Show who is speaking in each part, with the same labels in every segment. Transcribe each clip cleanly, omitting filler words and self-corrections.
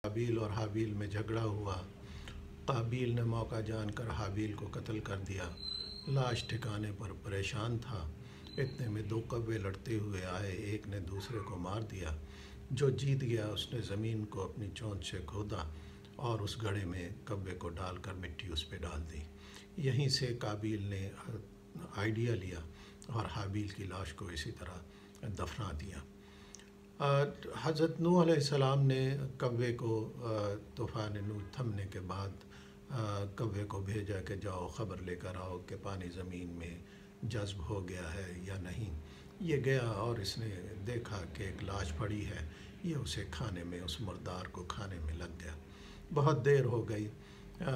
Speaker 1: قابیل اور حابیل میں جھگڑا ہوا۔ قابیل نے موقع جان کر حابیل کو قتل کر دیا۔ لاش ٹھکانے پر پریشان تھا، اتنے میں دو کوے لڑتے ہوئے آئے، ایک نے دوسرے کو مار دیا۔ جو جیت گیا اس نے زمین کو اپنی چونچ سے کھودا اور اس گڑھے میں کوے کو ڈال کر مٹی اس پہ ڈال دی۔ یہیں سے قابیل نے آئیڈیا لیا اور حابیل کی لاش کو اسی طرح دفنا دیا۔ حضرت نوح علیہ السلام نے کوے کو طوفان نوح تھمنے کے بعد کوے کو بھیجا کہ جاؤ خبر لے کر آؤ کہ پانی زمین میں جذب ہو گیا ہے یا نہیں۔ یہ گیا اور اس نے دیکھا کہ ایک لاش پڑی ہے، یہ اسے کھانے میں، اس مردار کو کھانے میں لگ گیا۔ بہت دیر ہو گئی،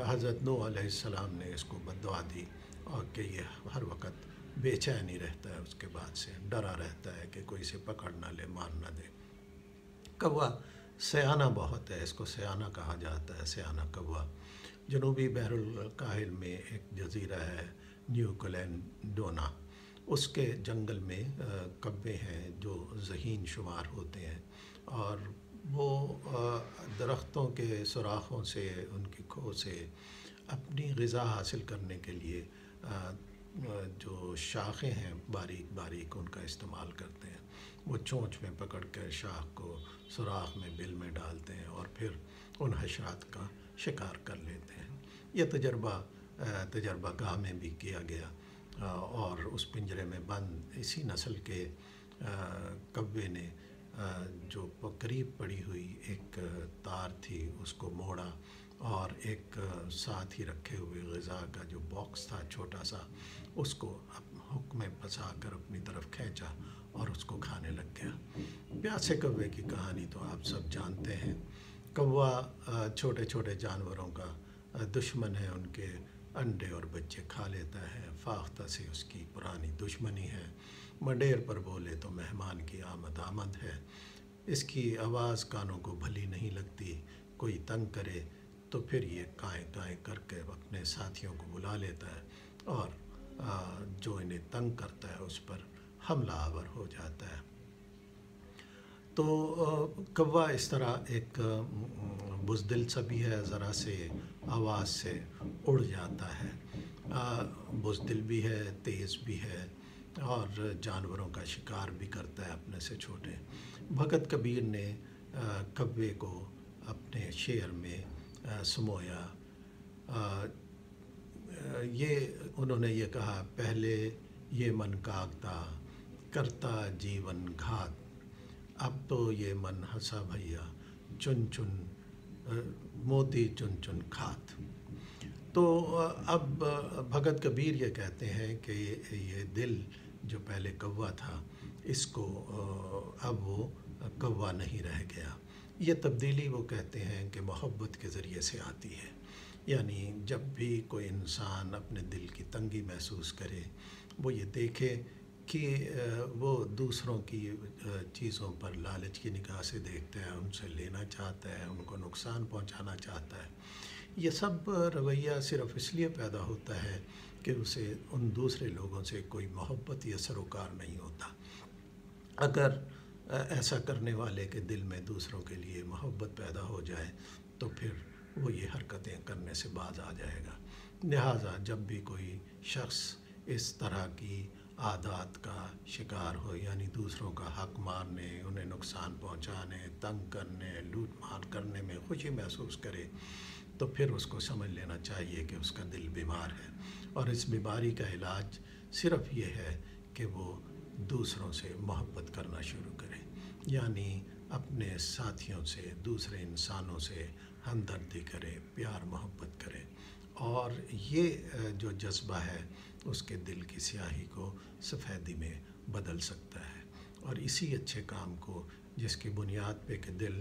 Speaker 1: حضرت نوح علیہ السلام نے اس کو بد دعا دی اور کہ یہ ہر وقت بے چین ہی رہتا ہے، اس کے بعد سے ڈرا رہتا ہے کہ کوئی اسے پکڑ نہ لے، مار نہ دے۔ کوا سیانہ بہت ہے، اس کو سیانہ کہا جاتا ہے، سیانہ کوا۔ جنوبی بحر الکاہل میں ایک جزیرہ ہے نیو کیلیڈونا، اس کے جنگل میں کوے ہیں جو ذہین شمار ہوتے ہیں، اور وہ درختوں کے سوراخوں سے، ان کی کھو سے اپنی غذا حاصل کرنے کے لیے جو شاخیں ہیں باریک باریک ان کا استعمال کرتے ہیں۔ وہ چونچ میں پکڑ کر شاخ کو سوراخ میں بل میں ڈالتے ہیں اور پھر ان حشرات کا شکار کر لیتے ہیں۔ یہ تجربہ گاہ میں بھی کیا گیا اور اس پنجرے میں بند اسی نسل کے کوے نے جو قریب پڑی ہوئی ایک تار تھی اس کو موڑا اور ایک ساتھ ہی رکھے ہوئے غذا کا جو باکس تھا چھوٹا سا، اس کو ہک میں پھنسا کر اپنی طرف کھینچا اور اس کو کھانے لگ گیا۔ پیاسے کوے کی کہانی تو آپ سب جانتے ہیں۔ کوا چھوٹے چھوٹے جانوروں کا دشمن ہے، ان کے انڈے اور بچے کھا لیتا ہے۔ فاختہ سے اس کی پرانی دشمنی ہے۔ منڈیر پر بولے تو مہمان کی آمد آمد ہے۔ اس کی آواز کانوں کو بھلی نہیں لگتی، کوئی تنگ کرے تو پھر یہ کائیں کائیں کر کے اپنے ساتھیوں کو بلا لیتا ہے اور جو انہیں تنگ کرتا ہے اس پر حملہ آور ہو جاتا ہے۔ تو کوا اس طرح ایک بزدل سا بھی ہے، ذرا سے آواز سے اڑ جاتا ہے، بزدل بھی ہے، تیز بھی ہے اور جانوروں کا شکار بھی کرتا ہے اپنے سے چھوٹے۔ بھگت کبیر نے کوے کو اپنے شعر میں سمویا۔ انہوں نے یہ کہا، پہلے یہ من کاغتا کرتا جیون گھات، اب تو یہ من ہنسا بھیا چن چن موتی چن چن کھات۔ تو اب بھگت کبیر یہ کہتے ہیں کہ یہ دل جو پہلے کوا تھا، اس کو اب وہ کوا نہیں رہ گیا۔ یہ تبدیلی وہ کہتے ہیں کہ محبت کے ذریعے سے آتی ہے، یعنی جب بھی کوئی انسان اپنے دل کی تنگی محسوس کرے، وہ یہ دیکھے کہ وہ دوسروں کی چیزوں پر لالچ کی نگاہ سے دیکھتا ہے، ان سے لینا چاہتا ہے، ان کو نقصان پہنچانا چاہتا ہے۔ یہ سب رویہ صرف اس لیے پیدا ہوتا ہے کہ اسے ان دوسرے لوگوں سے کوئی محبت یا سروکار نہیں ہوتا۔ اگر ایسا کرنے والے کے دل میں دوسروں کے لیے محبت پیدا ہو جائے تو پھر وہ یہ حرکتیں کرنے سے باز آ جائے گا۔ لہٰذا جب بھی کوئی شخص اس طرح کی عادات کا شکار ہو، یعنی دوسروں کا حق مارنے، انہیں نقصان پہنچانے، تنگ کرنے، لوٹ مار کرنے میں خوشی محسوس کرے، تو پھر اس کو سمجھ لینا چاہیے کہ اس کا دل بیمار ہے، اور اس بیماری کا علاج صرف یہ ہے کہ وہ دوسروں سے محبت کرنا شروع کرے، یعنی اپنے ساتھیوں سے، دوسرے انسانوں سے ہمدردی کرے، پیار محبت کرے، اور یہ جو جذبہ ہے اس کے دل کی سیاہی کو سفیدی میں بدل سکتا ہے۔ اور اسی اچھے کام کو، جس کی بنیاد پہ کہ دل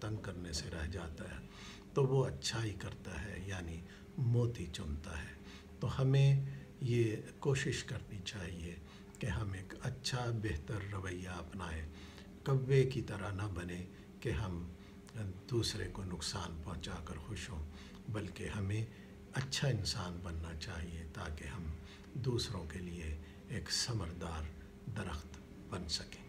Speaker 1: تنگ کرنے سے رہ جاتا ہے، تو وہ اچھائی کرتا ہے، یعنی موتی چنتا ہے۔ تو ہمیں یہ کوشش کرنی چاہیے کہ ہم ایک اچھا بہتر رویہ اپنائیں، کوے کی طرح نہ بنے کہ ہم دوسرے کو نقصان پہنچا کر خوش ہوں، بلکہ ہمیں اچھا انسان بننا چاہیے تاکہ ہم دوسروں کے لیے ایک ثمردار درخت بن سکیں۔